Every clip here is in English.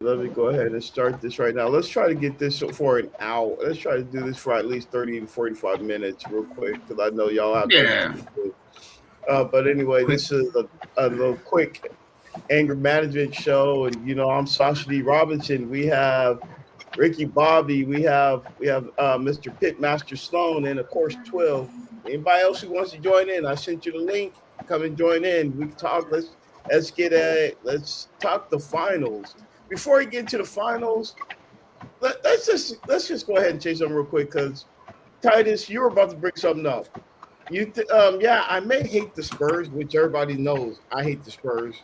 Let me go ahead and start this right now. Let's try to get this for an hour. Let's try to do this for at least 30 to 45 minutes, real quick, because I know y'all have things to Yeah. do. But anyway, Quick. this is a little quick anger management show, and I'm Sasha D. Robinson. We have Ricky Bobby. We have Mr. Pitmaster Sloan, and of course Twill. Anybody else who wants to join in, I sent you the link. Come and join in. We can talk. Let's talk the finals. Before we get to the finals, let's just go ahead and change something real quick because Titus, you were about to bring something up. Yeah, I may hate the Spurs, which everybody knows I hate the Spurs,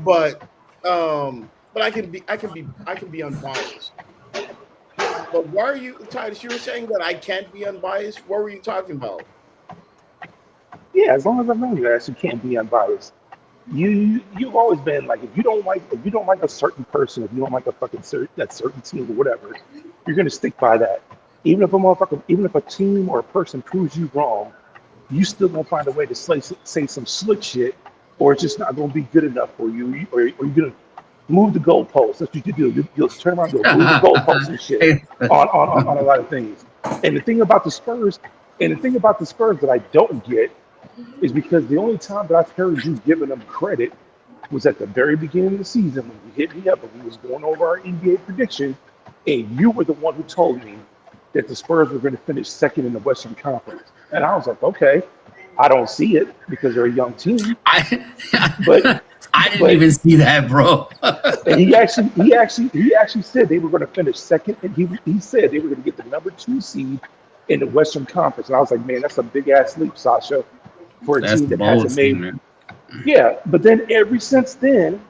but but I can be unbiased. But why are you, Titus? You were saying that I can't be unbiased. What were you talking about? Yeah, as long as I know you, you can't be unbiased. You've always been like if you don't like a certain person, if you don't like a fucking that certain team or whatever, you're gonna stick by that. Even if a team or a person proves you wrong, you still gonna find a way to say some slick shit, or it's just not gonna be good enough for you, or you're gonna move the goalposts. That's what you do. You'll turn around, you'll move the goalposts and shit on a lot of things. And the thing about the Spurs, and the thing about the Spurs that I don't get is because the only time that I've heard you giving them credit was at the very beginning of the season when you hit me up and we was going over our NBA prediction, and you were the one who told me that the Spurs were going to finish second in the Western Conference. And I was like, okay, I don't see it because they're a young team. I, But I didn't but even see that, bro. and he actually said they were going to finish second, and he said they were going to get the number 2 seed in the Western Conference. And I was like, man, that's a big ass leap, Sasha, for a That's team the that bold hasn't thing, made. man. Yeah, but then ever since then,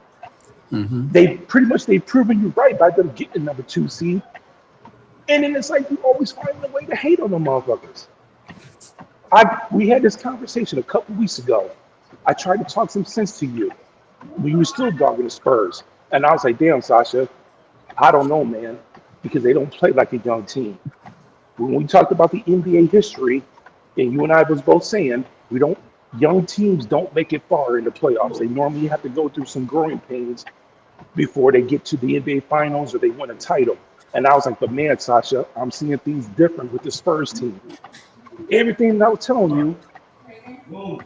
Hmm. they've proven you right by them getting the number 2 seed. And then it's like you always find a way to hate on them motherfuckers. We had this conversation a couple weeks ago. I tried to talk some sense to you. We were still dogging the Spurs. And I was like, damn, Sasha, I don't know, man, because they don't play like a young team. When we talked about the NBA history, and you and I was both saying we don't young teams don't make it far in the playoffs. They normally have to go through some growing pains before they get to the NBA finals or they win a title. And I was like, but man, Sasha, I'm seeing things different with the Spurs team. Everything that I was telling you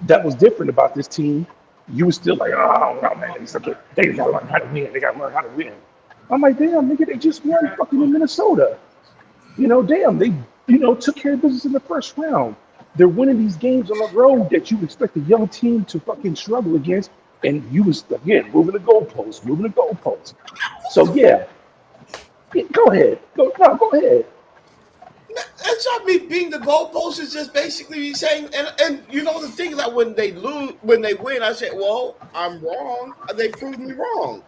that was different about this team, you were still like, oh, no, man, they got to learn how to win. They got to learn how to win. I'm like, damn, nigga, they just won fucking in Minnesota. Damn, they, took care of business in the first round. They're winning these games on the road that you expect a young team to fucking struggle against. And you was, again, moving the goalposts. So, yeah, go ahead. Go ahead. That's not me being the goalpost. Is just basically me saying, and the thing is that when they win, I say, well, I'm wrong. They proved me wrong.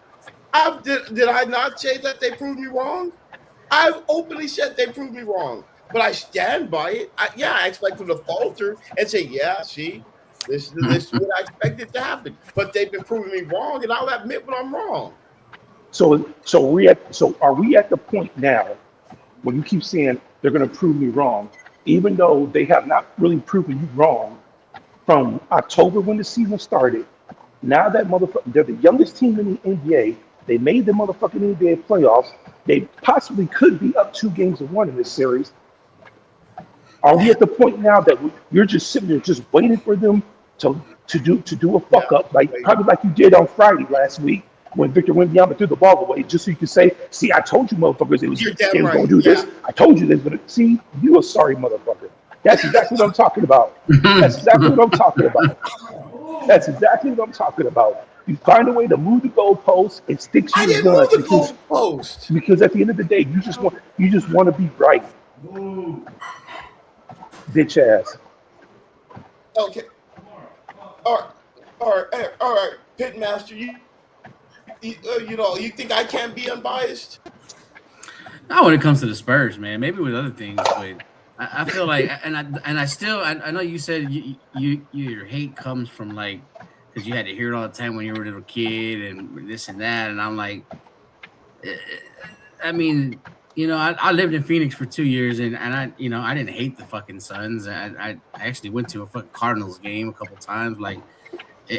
Did I not say that they proved me wrong? I've openly said they proved me wrong, but I stand by it. I expect them to falter and say, yeah, see, this is what I expected to happen. But they've been proving me wrong, and I'll admit when I'm wrong. So are we at the point now when you keep saying they're going to prove me wrong, even though they have not really proven you wrong from October when the season started? Now that motherfucker, they're the youngest team in the NBA. They made the motherfucking NBA playoffs. They possibly could be up 2 games to 1 in this series. Are we at the point now that you're just sitting there just waiting for them to do a Yeah, fuck up, like wait. probably like you did on Friday last week when Victor Wembanyama threw the ball away, just so you can say, "See, I told you, motherfuckers, You're they damn was gonna right. do Yeah. this. I told you they was gonna see you a sorry motherfucker." That's exactly what I'm talking about. That's exactly what I'm talking about. That's exactly what I'm talking about. You find a way to move the goalposts and stick to I your didn't move guns the because goalpost. because at the end of the day, you just want to be right, bitch ass. Okay. All right. All right. All right. Pitmaster, you think I can't be unbiased? Not when it comes to the Spurs, man. Maybe with other things, but I feel like, I know you said your hate comes from like because you had to hear it all the time when you were a little kid and this and that, and I'm like, eh, I mean, I lived in Phoenix for 2 years, and I didn't hate the fucking Suns. I actually went to a fucking Cardinals game a couple times, like.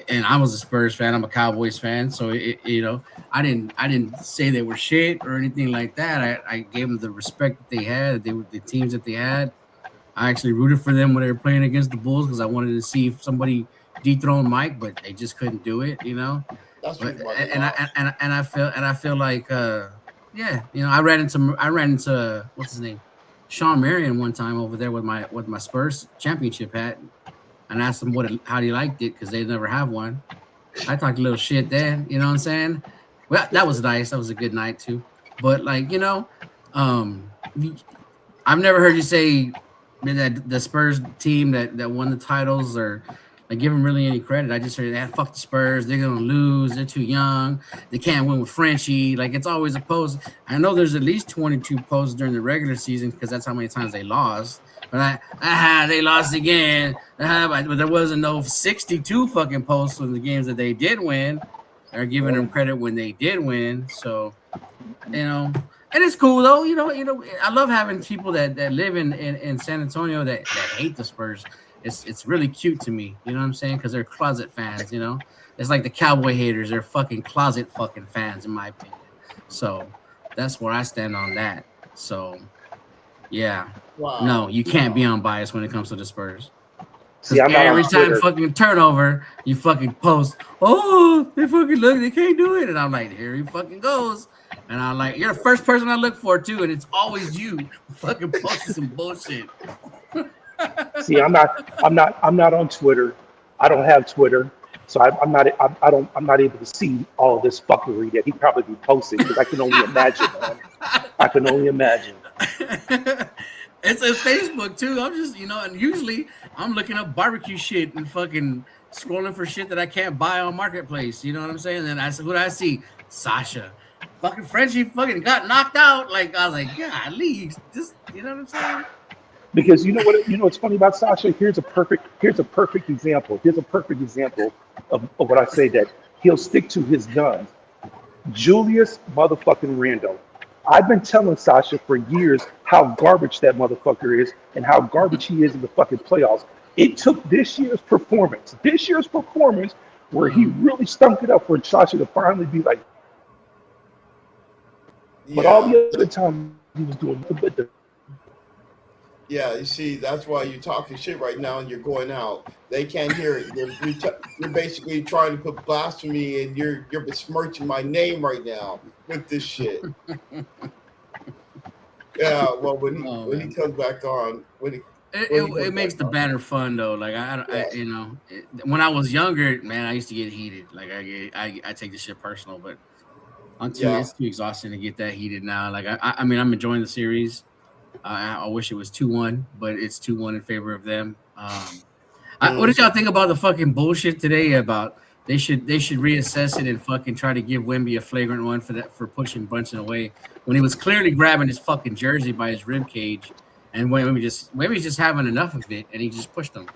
and I was a Spurs fan. I'm a Cowboys fan, so I didn't say they were shit or anything like that. I gave them the respect that they had. They were the teams that they had. I actually rooted for them when they were playing against the Bulls because I wanted to see if somebody dethroned Mike, but they just couldn't do it, That's the But reason why they and I lost. and I feel like yeah, I ran into what's his name, Sean Marion one time over there with my Spurs championship hat, and asked him how he liked it because they never have one. I talked a little shit then, you know what I'm saying? Well, that was nice. That was a good night too. But like, um, I've never heard you say that the Spurs team that won the titles or like give them really any credit. I just heard that fuck the Spurs. They're gonna lose. They're too young. They can't win with Frenchie. Like it's always a post. I know there's at least 22 posts during the regular season because that's how many times they lost. But they lost again. But there wasn't no 62 fucking posts in the games that they did win. They're giving them credit when they did win. So you know, and it's cool though. I love having people that live in San Antonio that hate the Spurs. It's really cute to me. You know what I'm saying? Because they're closet fans. It's like the Cowboy haters. They're fucking closet fucking fans, in my opinion. So that's where I stand on that. So yeah, no, Wow. you can't be unbiased when it comes to the Spurs. See, Because I'm not on every time Twitter. fucking turnover, you fucking post, oh, they fucking look, they can't do it. And I'm like, here he fucking goes. And I'm like, you're the first person I look for too. And it's always you fucking posting some bullshit. See, I'm not on Twitter. I don't have Twitter, so I'm not able to see all this fuckery that he probably be posting because I can only imagine, man. I can only imagine. It's a Facebook too. I'm just, and usually I'm looking up barbecue shit and fucking scrolling for shit that I can't buy on Marketplace. You know what I'm saying? And then I said, who do I see? Sasha. Fucking Frenchie fucking got knocked out. Like I was like, yeah, leave. Just you know what I'm saying? Because what's funny about Sasha? Here's a perfect example. Here's a perfect example of what I say that he'll stick to his guns. Julius motherfucking Randle. I've been telling Sasha for years how garbage that motherfucker is and how garbage he is in the fucking playoffs. It took this year's performance, where he Mm-hmm. really stunk it up for Sasha to finally be like, but all Yeah. the other times he was doing nothing but the Yeah, you see, that's why you're talking shit right now and you're going out. They can't hear it. You're basically trying to put blasphemy and you're besmirching my name right now with this shit. Yeah, well, Oh when he man. comes back on, It, when he it, comes it back makes the on, banner fun though. Like yeah, when I was younger, man, I used to get heated. Like I take this shit personal, but yeah, it's too exhausting to get that heated now. Like I mean, I'm enjoying the series. I wish it was 2-1, but it's 2-1 in favor of them. What did mm, y'all think about the fucking bullshit today about they should reassess it and fucking try to give Wemby a flagrant one for pushing Brunson away when he was clearly grabbing his fucking jersey by his rib cage and Wemby's just having enough of it and he just pushed him.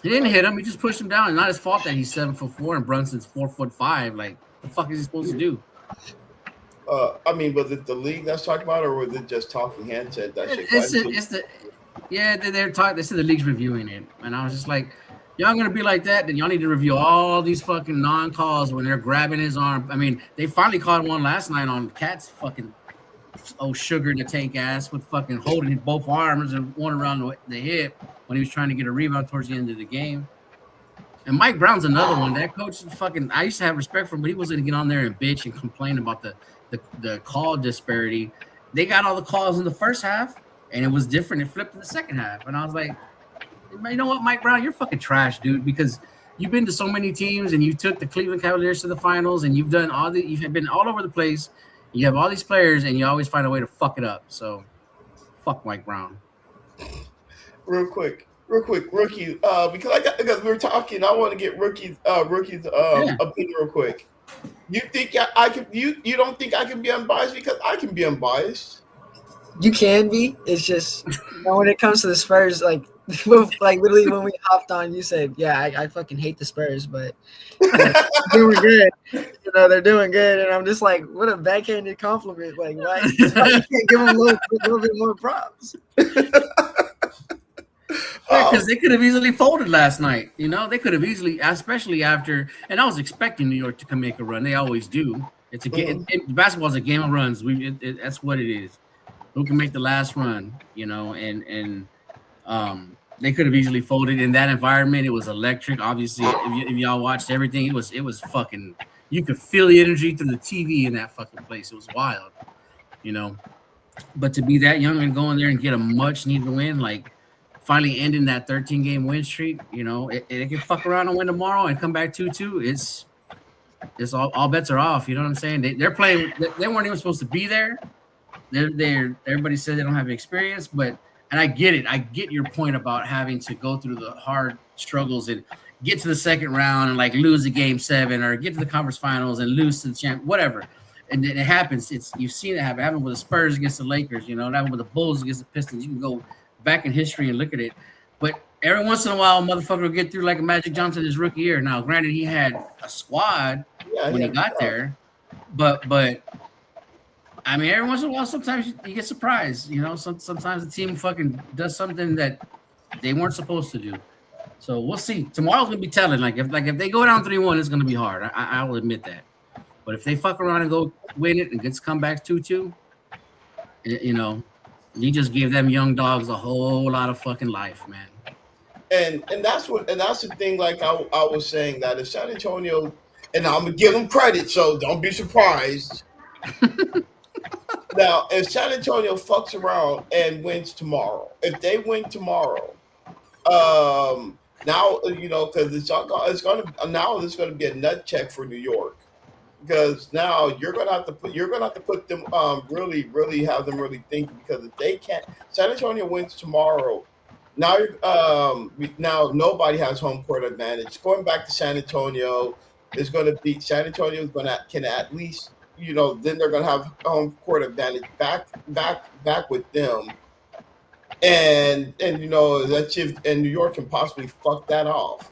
He didn't hit him. He just pushed him down. It's not his fault that he's 7'4" and Brunson's 4'5". Like the fuck is he supposed to do? I mean, was it the league that's talking about, or was it just talking head said that It, shit? 'Cause I it's didn't see- it's the yeah they're talking. They said the league's reviewing it, and I was just like, y'all gonna be like that? Then y'all need to review all these fucking non-calls when they're grabbing his arm. I mean, they finally caught one last night on Cat's fucking sugar in the tank ass with fucking holding both arms and one around the hip when he was trying to get a rebound towards the end of the game. And Mike Brown's another one. That coach fucking I used to have respect for him, but he wasn't gonna get on there and bitch and complain about the call disparity. They got all the calls in the first half, and it was different. It flipped in the second half, and I was like, you know what, Mike Brown, you're fucking trash, dude, because you've been to so many teams and you took the Cleveland Cavaliers to the finals, and you've been all over the place. You have all these players, and you always find a way to fuck it up. So fuck Mike Brown. real quick, rookie. Because because we're talking, I want to get rookies Yeah. opinion real quick. You think I can? You don't think I can be unbiased because I can be unbiased? You can be. It's just when it comes to the Spurs, like literally when we hopped on, you said, "Yeah, I fucking hate the Spurs," but doing good. They're doing good, and I'm just like, what a backhanded compliment. Like, why you can't give them a little bit more props? Yeah, because they could have easily folded last night. You know, they could have easily, especially after. And I was expecting New York to come make a run. They always do. It's a Mhm. basketball's a game of runs. That's what it is. Who can make the last run? You know, and they could have easily folded in that environment. It was electric. Obviously, if y'all watched everything, it was fucking. You could feel the energy through the TV in that fucking place. It was wild. You know, but to be that young and go in there and get a much needed win, like finally ending that 13-game win streak, it can fuck around and win tomorrow and come back 2-2. It's all bets are off. You know what I'm saying? They're playing. They weren't even supposed to be there. They're everybody says they don't have experience, but and I get it. I get your point about having to go through the hard struggles and get to the second round and like lose a game 7 or get to the conference finals and lose to the champ, whatever. And it happens. You've seen it happen. It happened with the Spurs against the Lakers. It happened with the Bulls against the Pistons. You can go back in history and look at it. But every once in a while, a motherfucker will get through like a Magic Johnson his rookie year. Now, granted, he had a squad Yeah, when he yeah. got there, but I mean, every once in a while, sometimes you get surprised. Sometimes the team fucking does something that they weren't supposed to do. So we'll see. Tomorrow's gonna be telling. Like if they go down 3-1, it's gonna be hard. I will admit that. But if they fuck around and go win it and gets comebacks 2-2, you just gave them young dogs a whole lot of fucking life, man. And that's the thing. Like I was saying that if San Antonio, and I'm gonna give them credit, so don't be surprised. Now, if San Antonio fucks around and wins tomorrow, if they win tomorrow, now because it's gonna be a nut check for New York, because now you're gonna have to put them really really have them really thinking, because if they can't, San Antonio wins tomorrow. Now now nobody has home court advantage. Going back to San Antonio is going to be San Antonio is going to can at least then they're going to have home court advantage back with them, and that shift, and New York can possibly fuck that off,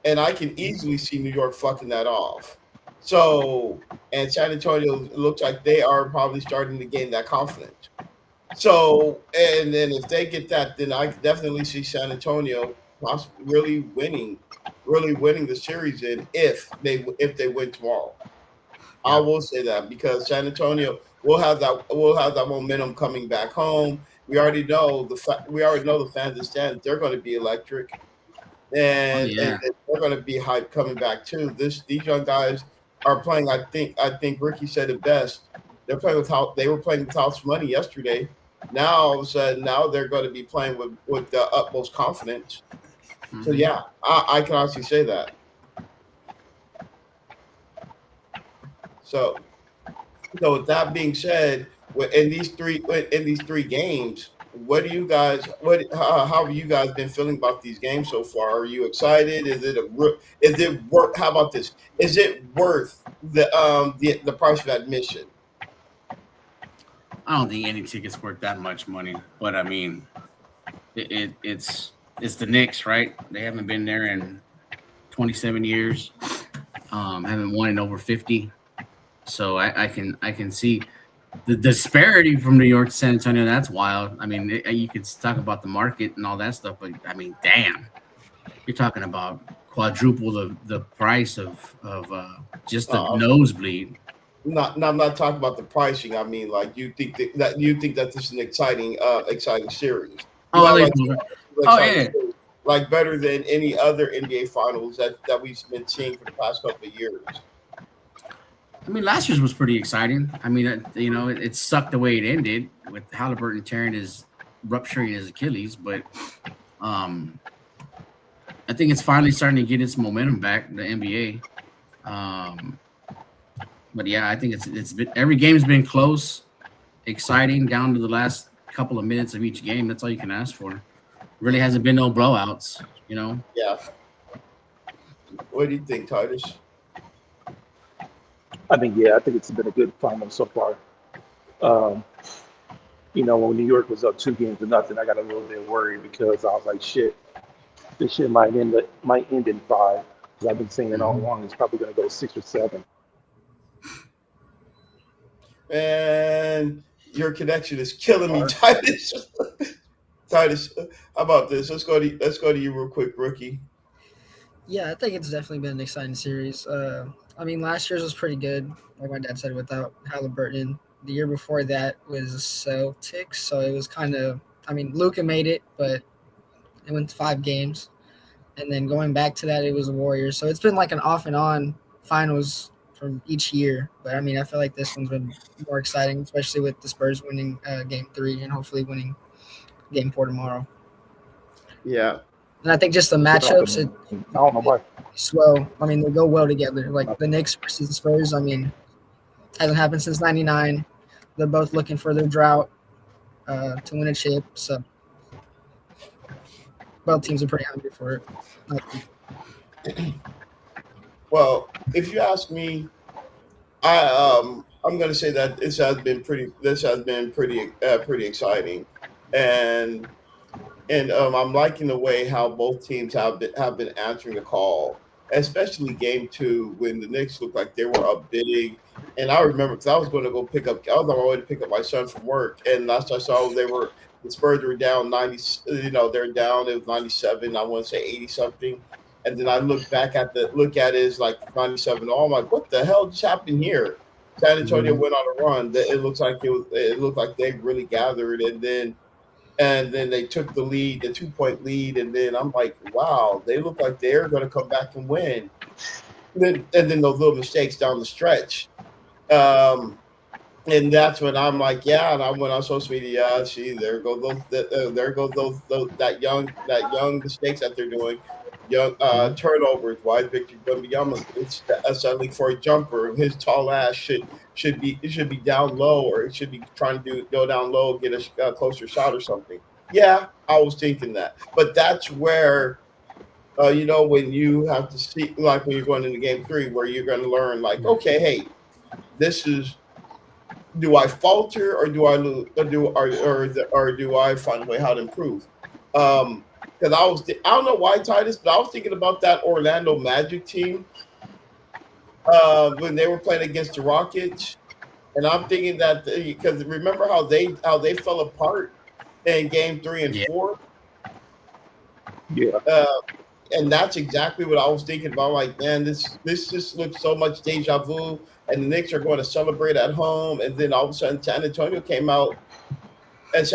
and I can easily see New York fucking that off. So, and San Antonio looks like they are probably starting to gain that confidence. So, and then if they get that, then I definitely see San Antonio really winning the series. In if they win tomorrow, I Yeah. will say that, because San Antonio will have that momentum coming back home. We already know the fans that stand. They're going to be electric, Oh and yeah. they're going to be hyped coming back too. These young guys are playing. I think Ricky said it best. They were playing with house money yesterday. Now all of a sudden, now they're going to be playing with the utmost confidence. So Mhm. yeah, I can honestly say that. So with that being said, in these three games, what do you guys what how have you guys been feeling about these games so far? Are you excited? Is it worth? How about this? Is it worth the price of admission? I don't think any tickets worth that much money, but I mean, it's the Knicks, right? They haven't been there in 27 years. Haven't won in over 50. So I can see the disparity from New York to San Antonio. That's wild. I mean, you could talk about the market and all that stuff, but I mean, damn, you're talking about quadruple the price of just the Uh, nosebleed. I'm not talking about the pricing. I mean, like, you think that this is an exciting series. You Oh, at have least, like an oh exciting yeah. series, like better than any other NBA finals that we've been seeing for the past couple of years. I mean, last year's was pretty exciting. I mean, it sucked the way it ended with Halliburton tearing rupturing his Achilles, but um, I think it's finally starting to get its momentum back. The NBA. But yeah, I think it's been every game's been close, exciting down to the last couple of minutes of each game. That's all you can ask for. Really hasn't been no blowouts. Yeah. What do you think, Titus? I think it's been a good final so far. Um, when New York was up 2 games to nothing, I got a little bit worried because I was like, shit, this shit might end in 5. Because I've been saying it all Mhm. along. It's probably going to go 6 or 7. And your connection is killing me, Or Titus. Titus, how about this? Let's go to you real quick, rookie. Yeah, I think it's definitely been an exciting series. I mean, last year's was pretty good, like my dad said, without Halliburton. The year before that was Celtics, so it was kind of. I mean, Luca made it, but it went to 5 games, and then going back to that, it was the Warriors. So it's been like an off and on finals from each year. But I mean, I feel like this one's been more exciting, especially with the Spurs winning Game 3 and hopefully winning Game 4 tomorrow. Yeah, And I think just the I matchups, don't know why. swell. I mean, they go well together. Like the Knicks versus the Spurs. I mean, hasn't happened since '99. They're both looking for their drought to win a chip. So both teams are pretty hungry for it. well, if you ask me, I'm going to say that this has been pretty exciting, and I'm liking the way how both teams have been answering the call, especially game 2 when the Knicks looked like they were up big. And I remember because I was on my way to pick up my son from work, and last I saw the Spurs were down 90. They're down. It was 97. I want to say 80 something. And then I look at it as like 97. Oh, I'm like, what the hell just happened here? San Antonio Mhm. went on a run. It looks like it looked like they really gathered, and then they took the lead, the 2 point lead, and then I'm like, wow, they look like they're going to come back and win. And then those little mistakes down the stretch, um, and that's when I'm like, yeah. And I went on social media. Yeah, see, there goes those that young mistakes that they're doing. Young Mhm. turnovers. Why is Victor Wembanyama? It's suddenly for a jumper. His tall ass should be down low, or it should be trying to go down low, get a closer shot or something. Yeah, I was thinking that, but that's where when you have to see, like when you're going into game 3, where you're going to learn, like, okay, hey, this is, do I falter, or do I lose, or do I find a way how to improve? Because I don't know why, Titus, but I was thinking about that Orlando Magic team when they were playing against the Rockets, and I'm thinking that because remember how they fell apart in game 3 and Yeah. 4. Yeah. Uh, and that's exactly what I was thinking about. Like, man, this just looks so much deja vu. And the Knicks are going to celebrate at home, and then all of a sudden, San Antonio came out with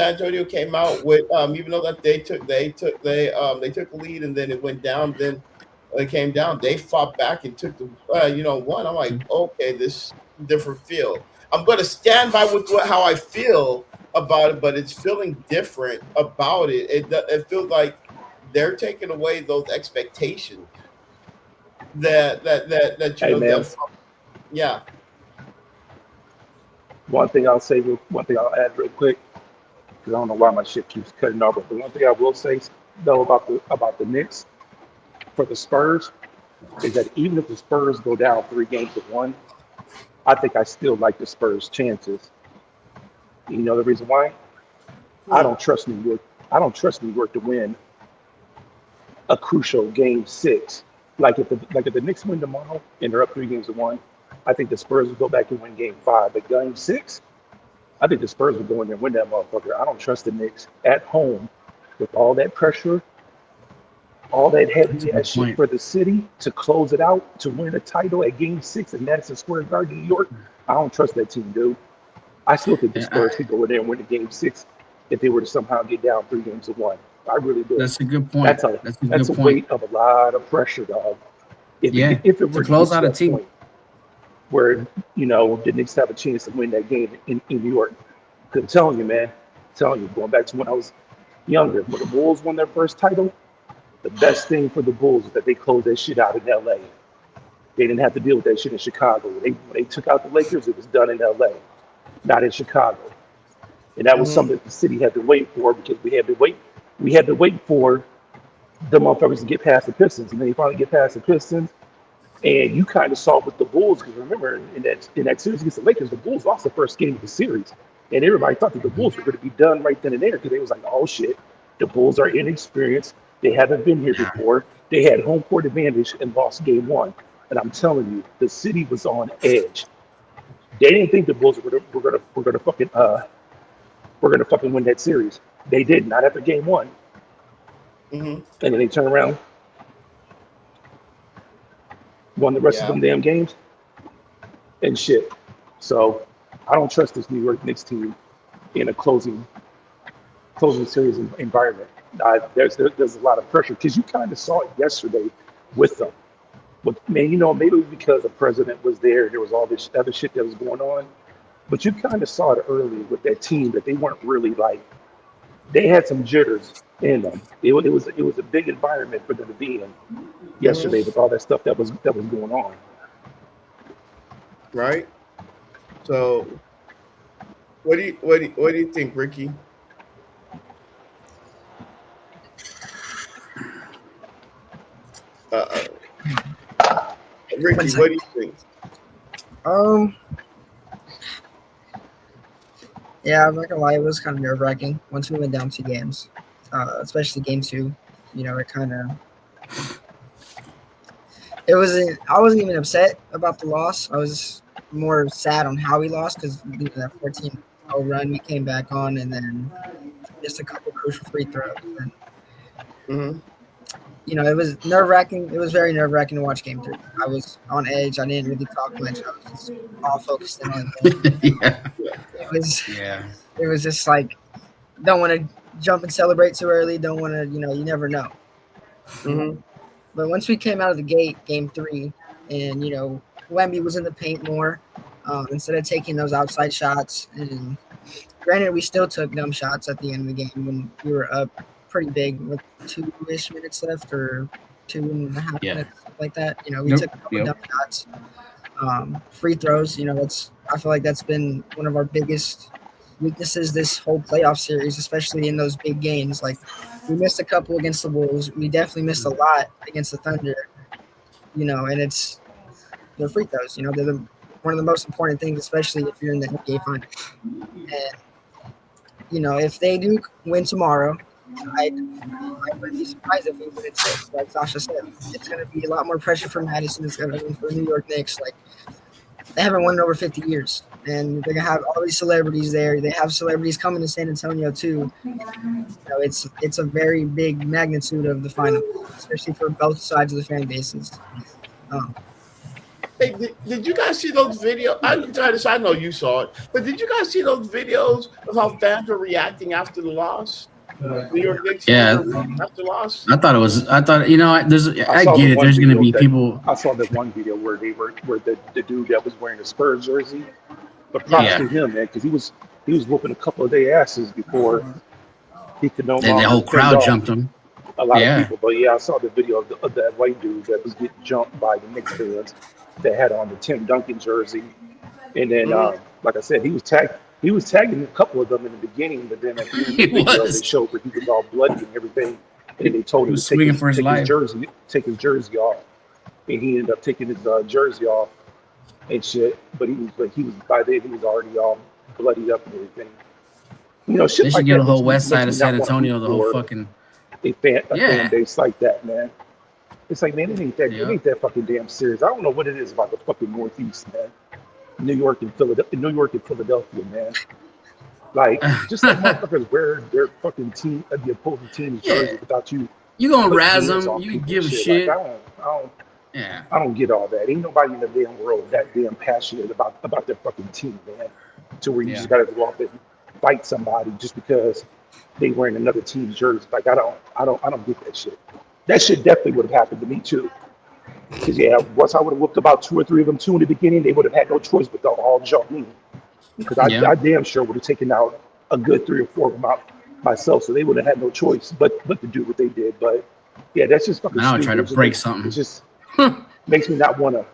even though that they took the lead, and then it went down. Then when it came down, they fought back and took the one. I'm like, okay, this different feel. I'm going to stand by with how I feel about it, but it's feeling different about it. It feels like they're taking away those expectations that Hey, man. yeah. One thing I'll add real quick, because I don't know why my shit keeps cutting off. But the one thing I will say though about the Knicks for the Spurs is that even if the Spurs go down 3 games to 1, I think I still like the Spurs' chances. You know the reason why? I Hmm. don't trust New York. I don't trust New York to win a crucial game 6. Like if the Knicks win tomorrow and they're up 3 games to 1, I think the Spurs will go back and win game 5. But game 6, I think the Spurs will go in there and win that motherfucker. I don't trust the Knicks at home with all that pressure, all that That's a heavy ass good shit point. for the city to close it out to win a title at game 6 in Madison Square Garden, New York. I don't trust that team, dude. I still think the Yeah, Spurs could go in there and win the game 6 if they were to somehow get down 3 games to 1. I really do. that's a good point. That's a That's a that's good a point. weight of a lot of pressure, dog. Yeah, If it to were to get close to out a that team. point where the Knicks have a chance to win that game in New York, because I'm telling you, man, telling you, going back to when I was younger, when the Bulls won their first title, the best thing for the Bulls was that they closed that shit out in LA. They didn't have to deal with that shit in Chicago. When they took out the Lakers, it was done in LA, not in Chicago. And that was Hmm. something that the city had to wait for because we had to wait for the motherfuckers to get past the Pistons. And then they finally get past the Pistons. And you kind of saw with the Bulls, because remember in that series against the Lakers, the Bulls lost the first game of the series. And everybody thought that the Bulls were going to be done right then and there because they was like, oh shit, the Bulls are inexperienced. They haven't been here Yeah, before. They had home court advantage and lost game 1. And I'm telling you, the city was on edge. They didn't think the Bulls were gonna fucking win that series. They did not after game one, Mm-hmm. and then they turned around, won the rest of Yeah. them damn games, and shit. So I don't trust this New York Knicks team in a closing series environment. There's a lot of pressure because you kind of saw it yesterday with them. But man, maybe because the president was there was all this other shit that was going on. But you kind of saw it early with that team that they weren't really like. They had some jitters in them. It was a big environment for them to be in yesterday Mm-hmm. with all that stuff that was going on. Right. So, what do you think, Ricky? Uh, One Ricky, what do you think? Um, yeah, I'm not gonna lie, it was kind of nerve wracking once we went down 2 games, especially game 2. It kind of it wasn't. I wasn't even upset about the loss. I was more sad on how we lost because that 14-0 run we came back on, and then just a couple crucial free throws. And Mm-hmm. it was nerve wracking. It was very nerve wracking to watch game 3. I was on edge. I didn't really talk much. I was just all focused in on the game. Yeah. It was. Yeah. It was just like don't want to jump and celebrate too early. Don't want to. You never know. Mm-hmm. But once we came out of the gate, game 3, and Wemby was in the paint more instead of taking those outside shots. And granted, we still took dumb shots at the end of the game when we were up pretty big with 2-ish minutes left or 2.5 Yeah. minutes, something like that. We Nope. took a couple Yep. dumb shots. Free throws, I feel like that's been one of our biggest weaknesses this whole playoff series, especially in those big games. Like we missed a couple against the Wolves. We definitely missed a lot against the Thunder. And it's the free throws. They're one of the most important things, especially if you're in the NBA finals. And if they do win tomorrow, I wouldn't be surprised if we win at 6. Like Sasha said, it's going to be a lot more pressure for Madison. It's going to be for New York Knicks. Like they haven't won in over 50 years, and they're going to have all these celebrities there. They have celebrities coming to San Antonio too. It's a very big magnitude of the final, especially for both sides of the fan bases. Hey, did you guys see those videos? I know you saw it, but did you guys see those videos of how fans were reacting after the loss? New York Knicks Yeah. after the loss. I thought there's. I saw get the it. one There's gonna video be that- people. I saw that one video where the dude that was wearing the Spurs jersey, but props Yeah. to him, man, because he was whooping a couple of their asses before he could no And longer the whole fend crowd off jumped him. a lot Yeah. of people. But yeah, I saw the video of that white dude that was getting jumped by the Knicks fans that had on the Tim Duncan jersey, and then like I said, he was tagging a couple of them in the beginning, but then at the end of the He video was. they showed where he was all bloody and everything, and they told He him was to take swinging his, for his take life. his jersey off, and he ended up taking his jersey off and shit. But he was by then he was already all bloodied up and everything. Shit They should like get that a whole makes west side me of San not wanna Antonio. root The whole for fucking. a fan Yeah. base like that, man. It's like, man, it ain't that fucking damn serious. I don't know what it is about the fucking Northeast, man. New York and Philadelphia, man. Like, just like motherfuckers wear their fucking team, the opposing team's jersey Yeah. without you. You gonna putting razz hands them? on You people give a and shit? Like, Yeah. I don't get all that. Ain't nobody in the damn world that damn passionate about their fucking team, man. To where you just gotta go off and fight somebody just because they wearing another team's jersey. Like, I don't get that shit. That shit definitely would have happened to me too. Because once I would have whooped about 2 or 3 of them too in the beginning, they would have had no choice but to all jump me. Because I damn sure would have taken out a good 3 or 4 of them out myself, so they would have had no choice but to do what they did. But yeah, that's just fucking Now I'm stupid. trying to break something. It just makes me not want to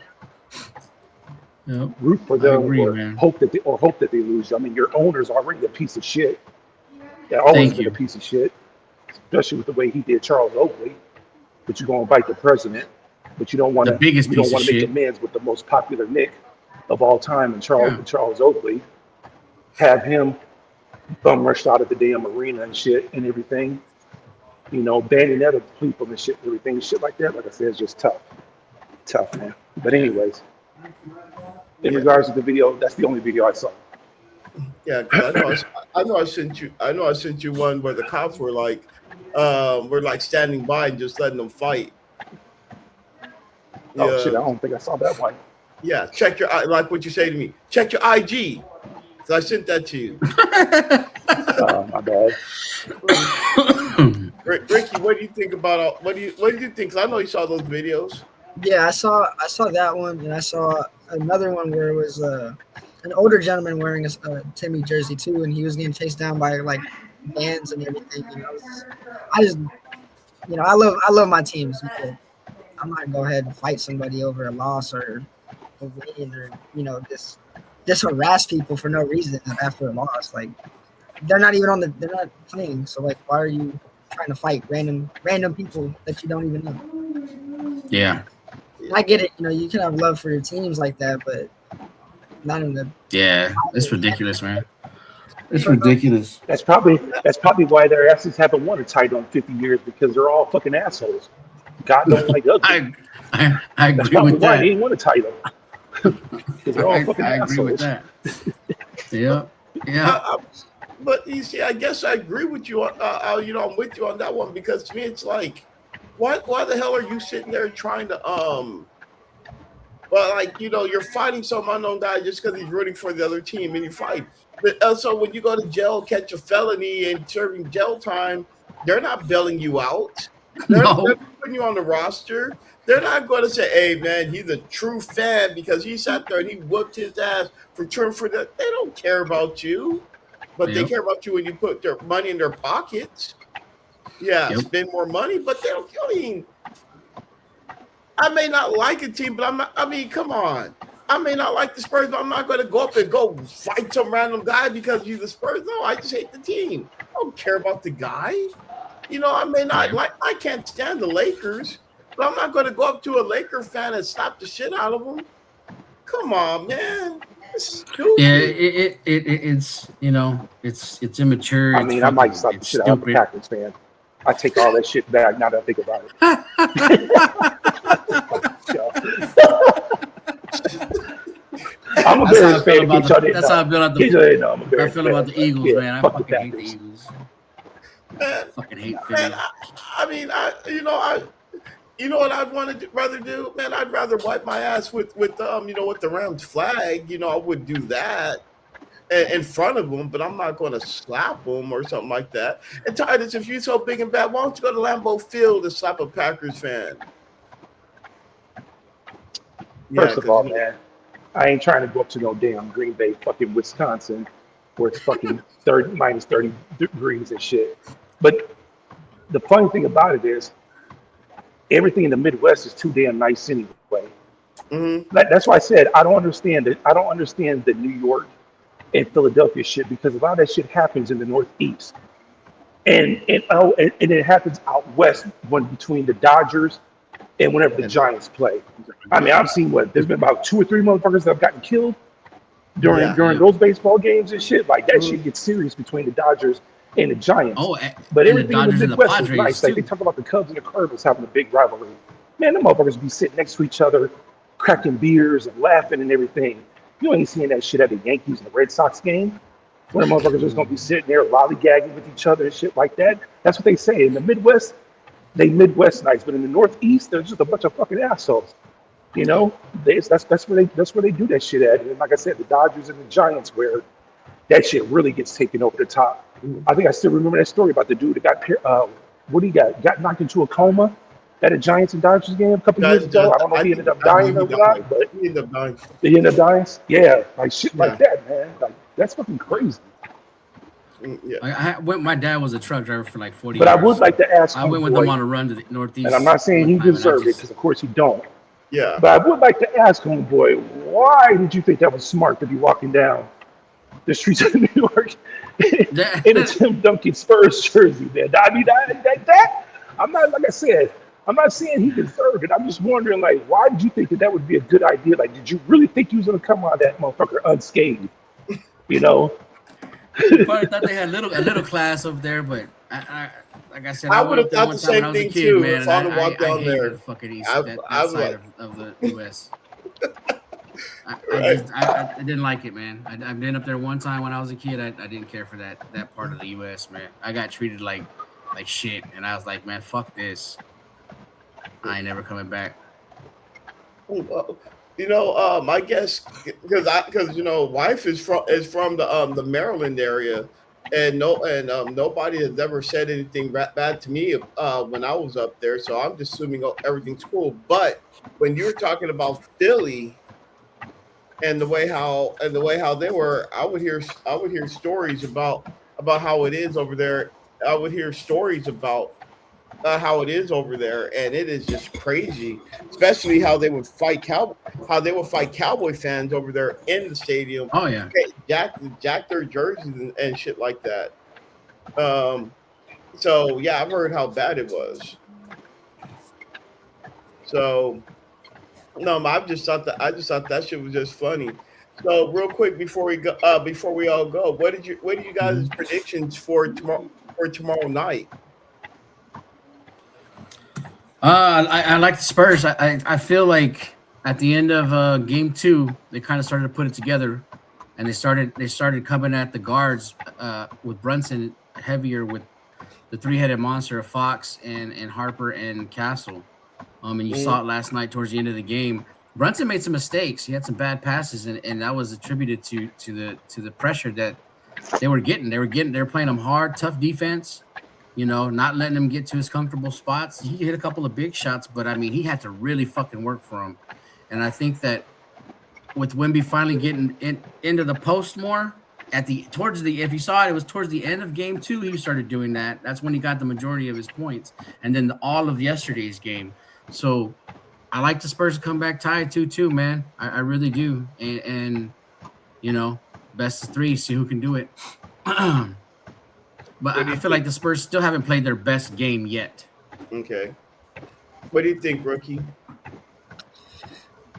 Yep. root for I them agree, or man. hope that they lose. I mean, your owner's already a piece of shit. They've always Thank been you. a piece of shit, especially with the way he did Charles Oakley. But you're going to bite the president, but you don't want The to. biggest You don't piece want of to make shit. amends with the most popular Nick of all time, and Yeah. Charles Oakley. Have him bum rushed out of the damn arena and shit and everything. Banning other people and shit, everything, shit like that. Like I said, it's just tough, man. But anyways, in regards to the video, that's the only video I saw. Yeah, 'cause I know I sent you. I know I sent you one where the cops were like standing by and just letting them fight. Oh shit, Yeah, I don't think I saw that one. yeah. Check your like what you say to me. Check your IG. So I sent that to you. My bad. Ricky, what do you think about what do you think? 'Cause I know you saw those videos. Yeah, I saw that one, and I saw another one where it was an older gentleman wearing a Timmy jersey too, and he was getting chased down by like bands and everything. I just, I love my teams. But I'm not gonna go ahead and fight somebody over a loss or a win, or just harass people for no reason after a loss. Like they're not even they're not playing. So like, why are you trying to fight random people that you don't even know? Yeah. I get it. You can have love for your teams like that, but not in the. Yeah. It's ridiculous, man. It's ridiculous. That's probably why their asses haven't won a title in 50 years, because they're all fucking assholes. God don't like ugly. I That's agree probably with why that. they ain't won a title. Because they're all fucking I agree with assholes. that. Yeah. Yeah. But you see, I guess I agree with you. I'm with you on that one, because to me, it's like, why the hell are you sitting there trying to well, like, you're fighting some unknown guy just because he's rooting for the other team, and you fight. But also, when you go to jail, catch a felony, and serving jail time, they're not bailing you out. They're No. putting you on the roster. They're not going to say, "Hey, man, he's a true fan because he sat there and he whooped his ass for cheering for that." They don't care about you, but they Yep. care about you when you put their money in their pockets. Yeah, Yep. spend more money, but they don't. I mean, I may not like a team, but I'm not. I mean, come on. I may not like the Spurs, but I'm not going to go up and go fight some random guy because he's the Spurs. No, I just hate the team. I don't care about the guy. I may not like. I can't stand the Lakers, but I'm not going to go up to a Laker fan and slap the shit out of him. Come on, man. It's stupid. Yeah, it's immature. I mean, I might slap the it's shit out of the stupid. Packers fan. I take all that shit back now that I think about it. I'm a Bears fan. In case y'all didn't That's know. how I feel about In case y'all didn't know, I'm a I Bears feel fan. about the Eagles, Yeah, man. I fuck the fucking hate the Packers. Eagles. Man, Fucking hate man, Philly. you know what I'd want to rather do, man? I'd rather wipe my ass with with the Rams flag. I would do that in front of them, but I'm not going to slap them or something like that. And Titus, if you're so big and bad, why don't you go to Lambeau Field and slap a Packers fan? First of all, man, I ain't trying to go up to no damn Green Bay, fucking Wisconsin, where it's fucking minus 30 degrees and shit. But the funny thing about it is, everything in the Midwest is too damn nice anyway. Mm-hmm. That's why I said I don't understand it. I don't understand the New York and Philadelphia shit, because a lot of that shit happens in the Northeast, and it happens out west when between the Dodgers and whenever the Giants play. I mean, I've seen there's been about 2 or 3 motherfuckers that have gotten killed during those baseball games and shit. Like that shit gets serious between the Dodgers and the Giants. Oh, but and the everything in Dodgers the and the Midwest is Padres, nice. Like they too. talk about the Cubs and the Cardinals having a big rivalry. Man, them motherfuckers be sitting next to each other, cracking beers and laughing and everything. You ain't seeing that shit at the Yankees and the Red Sox game, where the motherfuckers just gonna be sitting there lollygagging with each other and shit like that. That's what they say. In the Midwest, they Midwest nice, but in the Northeast, they're just a bunch of fucking assholes. That's where they do that shit at. And like I said, the Dodgers and the Giants, where that shit really gets taken over the top. I think I still remember that story about the dude that got knocked into a coma at a Giants and Dodgers game a couple years ago. I don't know if he ended up dying or not, but he ended up dying. He ended up dying. Yeah, like shit like that, man. Like that's fucking crazy. Yeah. My dad was a truck driver for like 40 But years. I would like to ask I went with him on a run to the Northeast. and I'm not saying he deserved it, because of course he don't. Yeah. But I would like to ask homeboy, why did you think that was smart to be walking down the streets of New York in a Tim Duncan Spurs jersey, man? I mean, that I'm not, like I said, I'm not saying he deserved it. I'm just wondering, like, why did you think that would be a good idea? Like, did you really think he was going to come out of that motherfucker unscathed? Probably thought they had a little class up there, but I like I said, I would have went there thought one the time when same I was a thing kid, too. man, If and I'd have walked down hated there, the fucking east, I that was side like, of the U.S. Right. I didn't like it, man. I've been up there one time when I was a kid. I didn't care for that part of the U.S., man. I got treated like shit, and I was like, man, fuck this. I ain't never coming back. Well, I guess because wife is from the Maryland area, and nobody has ever said anything bad to me when I was up there. So I'm just assuming everything's cool. But when you were talking about Philly and the way how they were, I would hear stories about how it is over there. I would hear stories about how it is over there, and it is just crazy. Especially how they would fight Cowboy fans over there in the stadium, Oh yeah. jack their jerseys and shit like that. Um, so yeah, I've heard how bad it was. So no, I just thought that shit was just funny. So real quick before we all go, what are you guys' Mhm. predictions for tomorrow night? I like the Spurs. I feel like at the end of game two, they kind of started to put it together, and they started coming at the guards with Brunson heavier with the three-headed monster of Fox and Harper and Castle. And you Mm, saw it last night towards the end of the game. Brunson made some mistakes. He had some bad passes, and that was attributed to the pressure that they were getting. They were playing him hard, tough defense. Not letting him get to his comfortable spots. He hit a couple of big shots, but I mean, he had to really fucking work for him. And I think that with Wimby finally getting into the post more if you saw it, it was towards the end of game two. He started doing that. That's when he got the majority of his points, and then all of yesterday's game. So I like the Spurs to come back tied 2-2, man. I really do. And best of three, see who can do it. But what do I you feel think? like the Spurs still haven't played their best game yet. Okay. What do you think, rookie?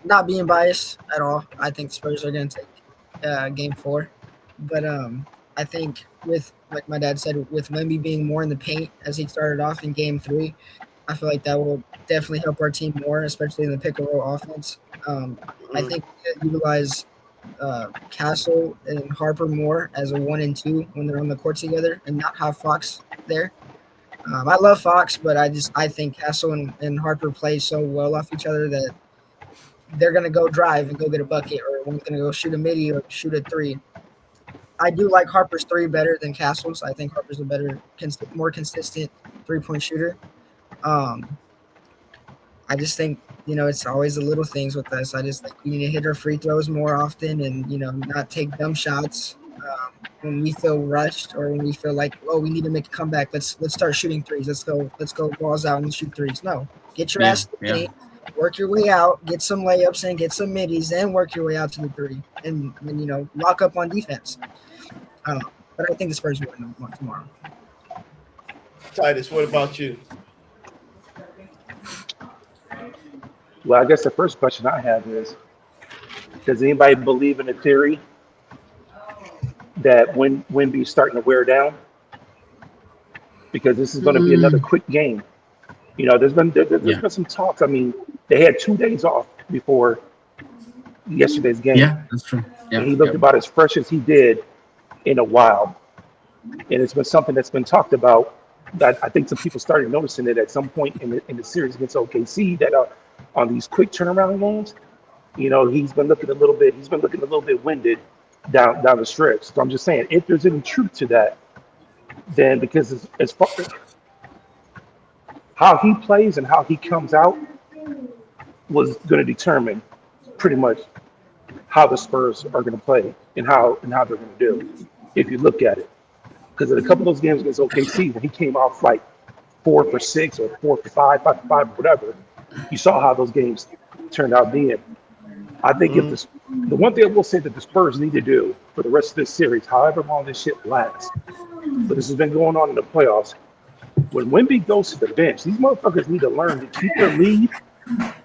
Not being biased at all. I think Spurs are going to take game four. But I think with, like my dad said, with Wemby being more in the paint as he started off in game three, I feel like that will definitely help our team more, especially in the pick and roll offense. I Mm, think we could utilize Castle and Harper more as a 1 and 2 when they're on the court together, and not have Fox there. I love Fox, but I think Castle and Harper play so well off each other that they're gonna go drive and go get a bucket, or one's gonna go shoot a midi or shoot a three. I do like Harper's three better than Castle's. I think Harper's a better, more consistent 3-point shooter. Um, I just think it's always the little things with us. I just think we need to hit our free throws more often, and not take dumb shots when we feel rushed, or when we feel like, oh, we need to make a comeback. Let's start shooting threes. Let's go balls out and shoot threes. No, get your Yeah, ass to the yeah. paint, work your way out, get some layups and get some middies, and work your way out to the three, and lock up on defense. Um, but I think the Spurs will win tomorrow. Titus, what about you? Well, I guess the first question I have is, does anybody believe in the theory that when Wemby's starting to wear down, because this is going to be another Mm, quick game? There's yeah, been some talks. I mean, they had 2 days off before yesterday's game, yeah, that's true. and Yeah, he looked yep. about as fresh as he did in a while. And it's been something that's been talked about. That I think some people started noticing it at some point in the series against OKC, that on these quick turnaround games, he's been looking a little bit winded down the stretch. So I'm just saying, if there's any truth to that, then because as far as how he plays and how he comes out was going to determine pretty much how the Spurs are going to play and how they're going to do. If you look at it, because in a couple of those games against OKC, when he came off like 4 for 6 or 4 for 5, 5 for 5, whatever, you saw how those games turned out being. I think if Mm, the one thing I will say that the Spurs need to do for the rest of this series, however long this shit lasts, but this has been going on in the playoffs. When Wemby goes to the bench, these motherfuckers need to learn to keep their lead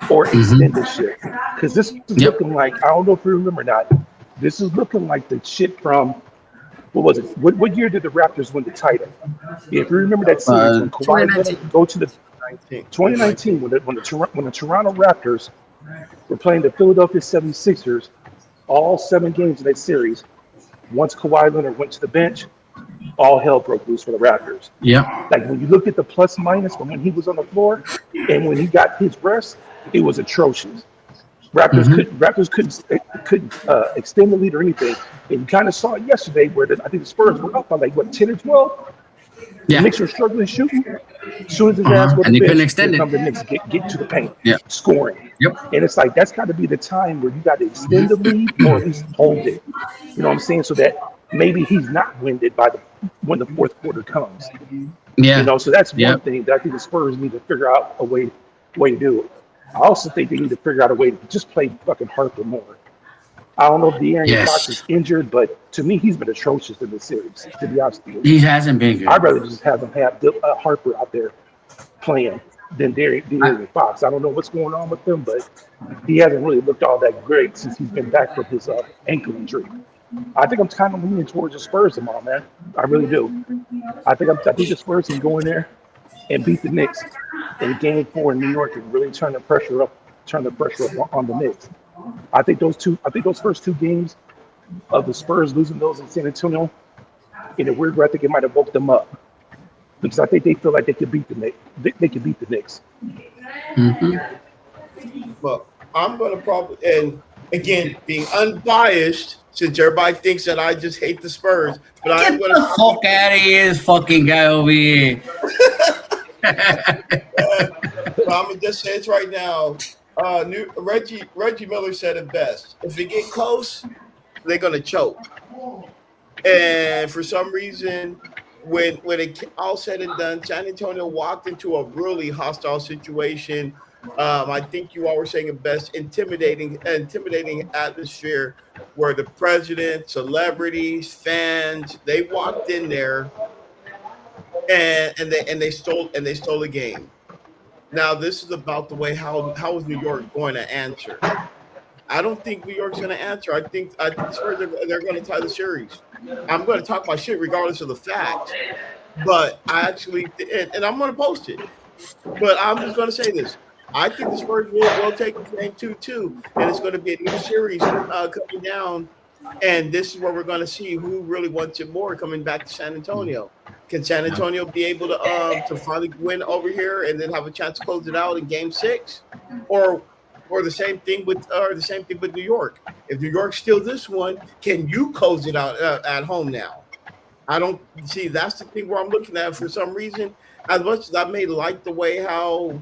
or Hmm. extend this shit. Because this is Yep. looking like, I don't know if you remember or not, this is looking like the shit from, what was it? What year did the Raptors win the title? If you remember that series Uh, when Kawhi 2019. Leonard go to the 19, 2019 2019. when the Toronto Raptors We're playing the Philadelphia 76ers all 7 games in that series. Once Kawhi Leonard went to the bench, all hell broke loose for the Raptors. Yep. Like when you look at the plus minus from when he was on the floor and when he got his rest, it was atrocious. Raptors couldn't extend the lead or anything. And you kind of saw it yesterday where I think the Spurs were up by like what 10 or 12. The Yeah. Knicks were struggling shooting. As soon as his ass was And they couldn't bench, extend here it. come the Knicks get to the paint, Yeah. scoring. Yep. And it's like that's got to be the time where you got to extend the lead or at least hold it. You know what I'm saying? So that maybe he's not winded by when the fourth quarter comes. Yeah. You know, so that's Yep. one thing that I think the Spurs need to figure out a way to do it. I also think they need to figure out a way to just play fucking Harper more. I don't know if De'Aaron Fox is injured, but to me, he's been atrocious in this series, to be honest with you. He hasn't been good. I'd rather just have him have Harper out there playing than De'Aaron Fox. I don't know what's going on with him, but he hasn't really looked all that great since he's been back from his ankle injury. I think I'm kind of leaning towards the Spurs tomorrow, man. I really do. I think the Spurs can go in there and beat the Knicks in Game 4 in New York and really turn the pressure up on the Knicks. I think those first 2 games of the Spurs losing those in San Antonio, in a weird way, I think it might have woke them up because I think they feel like they could beat the Knicks. They could beat the Knicks. Well, I'm going to probably, and again, being unbiased, since everybody thinks that I just hate the Spurs, but I'm going to fuck out of here, this fucking guy over here. but I'm gonna just say it right now. Reggie Miller said it best. If they get close, they're gonna choke. And for some reason, when it all said and done, San Antonio walked into a really hostile situation. I think you all were saying it best, intimidating atmosphere where the president, celebrities, fans, they walked in there and they stole the game. Now this is about the way how is New York going to answer? I don't think New York's going to answer. I think they're going to tie the series. I'm going to talk my shit regardless of the fact, but I actually and I'm going to post it. But I'm just going to say this. I think the Spurs will take the game 2-2, and it's going to be a new series coming down. And this is where we're going to see who really wants it more coming back to San Antonio. Can San Antonio be able to finally win over here and then have a chance to close it out in Game 6, or the same thing with New York? If New York steals this one, can you close it out at home now? I don't see. That's the thing where I'm looking at for some reason. As much as I may like the way how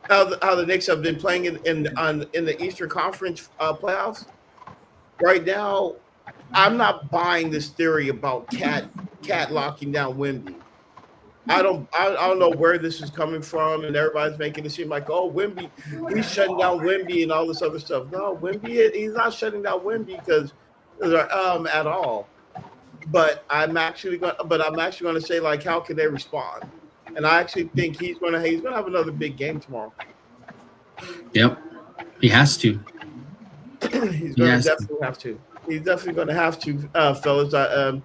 the Knicks have been playing in the Eastern Conference playoffs. Right now, I'm not buying this theory about Cat locking down Wemby. I don't know where this is coming from, and everybody's making it seem like, oh, Wemby, he's shutting down Wemby and all this other stuff. No, Wemby, he's not shutting down Wemby because at all. But I'm actually going to say, like, how can they respond? And I actually think he's going to have another big game tomorrow. Yep, he has to. He's going to definitely have to. He's definitely going to have to, fellas. I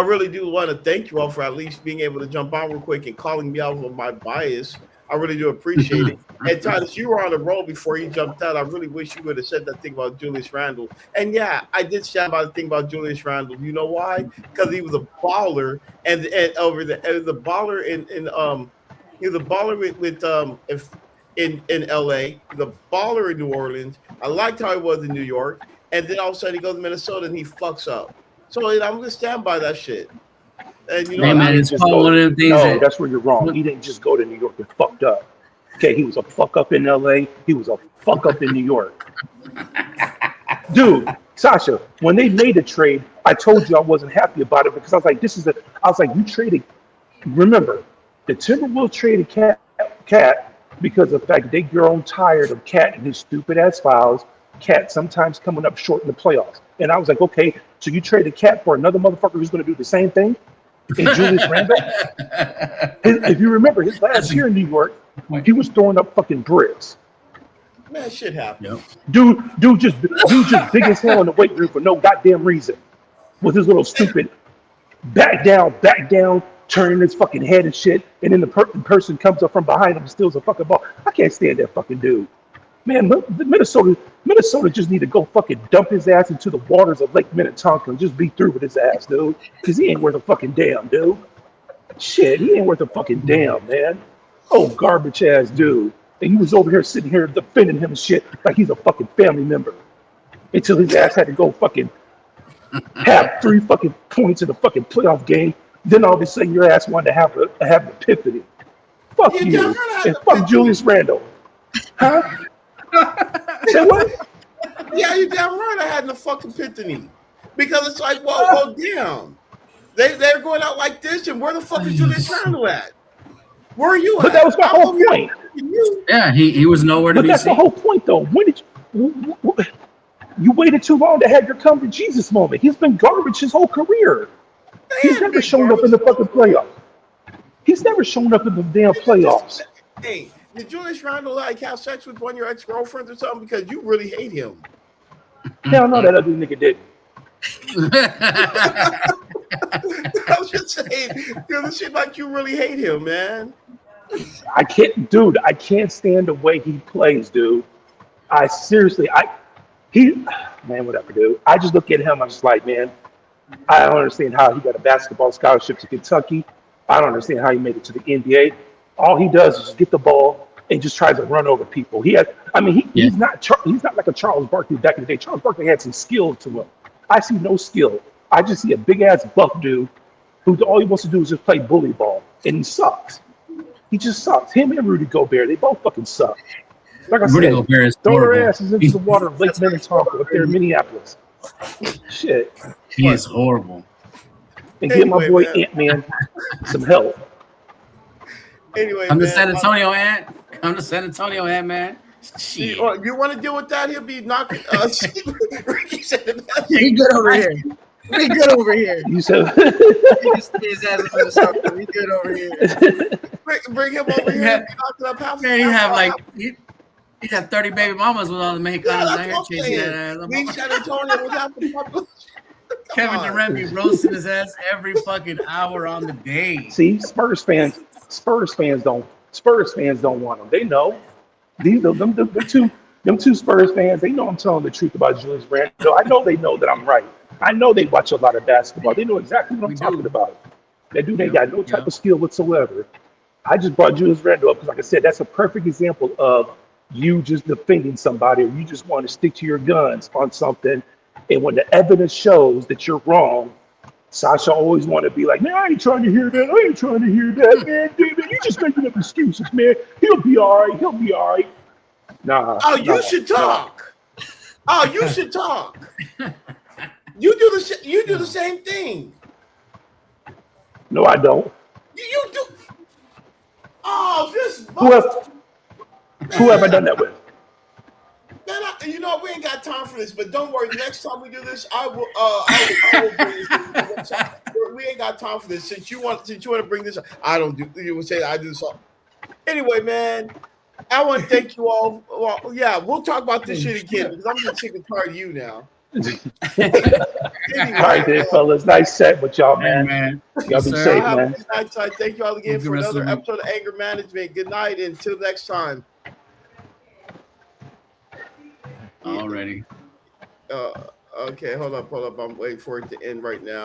really do want to thank you all for at least being able to jump on real quick and calling me out of my bias. I really do appreciate it. And Titus, you were on a roll before you jumped out. I really wish you would have said that thing about Julius Randle. And yeah, I did stand by the thing about Julius Randle. You know why? Because he was a baller, and over the baller he was a baller in LA, the baller in New Orleans. I liked how he was in New York, and then all of a sudden he goes to Minnesota and he fucks up. So I'm gonna stand by that shit. And you know, hey, man, it's one of them things. No, that's where you're wrong. He didn't just go to New York and fucked up. Okay, he was a fuck up in LA. He was a fuck up in New York. Dude, Sasha, when they made the trade, I told you I wasn't happy about it because I was like, you traded. Remember, the Timberwolves traded Cat because of the fact they grown tired of Cat and his stupid ass fouls. Cat sometimes coming up short in the playoffs. And I was like, okay, so you traded Cat for another motherfucker who's going to do the same thing? And Julius Randle? If you remember his last year in New York, he was throwing up fucking bricks. Man, shit happens. Dude just big as hell in the weight room for no goddamn reason. With his little stupid back down, turning his fucking head and shit, and then the person comes up from behind him and steals a fucking ball. I can't stand that fucking dude. Man, Minnesota just need to go fucking dump his ass into the waters of Lake Minnetonka and just be through with his ass, dude. Because he ain't worth a fucking damn, dude. Shit, he ain't worth a fucking damn, man. Oh, garbage ass dude. And he was over here sitting here defending him and shit like he's a fucking family member. Until his ass had to go fucking have 3 fucking points in a fucking playoff game. Then all of a sudden your ass wanted to have an epiphany. Fuck you. And fuck Julius Randle. Huh? Say what? Yeah, you damn right. I had no fucking epiphany because it's like, well, damn. They're going out like this, and where the fuck is Julius Randle at? Where are you at? But that was my whole point. Yeah, he was nowhere to be seen. But that's the whole point, though. When did you waited too long to have your come to Jesus moment? He's been garbage his whole career. He's never shown up in the fucking playoffs. He's never shown up in the damn playoffs. Hey, did Julius Randle like have sex with one of your ex-girlfriends or something because you really hate him? Hell no, that ugly nigga didn't. I was just saying, it seems like you really hate him, man. I can't stand the way he plays, dude. Man, whatever, dude. I just look at him, I'm just like, man, I don't understand how he got a basketball scholarship to Kentucky. I don't understand how he made it to the NBA. All he does is just get the ball and just tries to run over people. He's not like a Charles Barkley back in the day. Charles Barkley had some skill to him. I see no skill. I just see a big ass buff dude who all he wants to do is just play bully ball, and he sucks. He just sucks. Him and Rudy Gobert, they both fucking suck. Like I said, throw their asses into the water of Lake Minnetonka up there in Minneapolis. Shit. He is horrible. And give my boy Ant-Man some help. Anyway, I'm the San Antonio Ant. I'm the San Antonio Ant, man. Shit. You want to deal with that? He'll be knocking. Ricky said, "We good over here. We good over here." You said, "He can stay his ass over the We good over here." Bring him over here. And be knocking up half. Man, he'd have 30 baby mamas with all the Mexicanos out here chasing that ass. Leave San Antonio without the population. Kevin Durant be roasting his ass every fucking hour on the day. See, Spurs fans don't want him. They know. Them two Spurs fans, they know I'm telling the truth about Julius Randle. I know they know that I'm right. I know they watch a lot of basketball. They know exactly what I'm talking about. They got no type of skill whatsoever. I just brought Julius Randle up because, like I said, that's a perfect example of you just defending somebody, or you just want to stick to your guns on something. And when the evidence shows that you're wrong, Sasha always want to be like, man, I ain't trying to hear that. I ain't trying to hear that, man. David, you just making up excuses, man. He'll be all right. He'll be all right. Nah. Oh, you should talk. Oh, you should talk. You do the same thing. No, I don't. You do. Oh, this. Who have I done that with? Man, we ain't got time for this, but don't worry. Next time we do this, I will bring this. We ain't got time for this. Since you want to bring this up, I don't do. You would say I do this all. Anyway, man, I want to thank you all. Well, yeah, we'll talk about this shit again because I'm just sick and tired of you now. Anyway, all right, then, fellas. Nice set with y'all, man. Y'all be safe, man. Thank you all again for another episode of Anger Management. Good night, and until next time. Already. Okay, hold up. I'm waiting for it to end right now.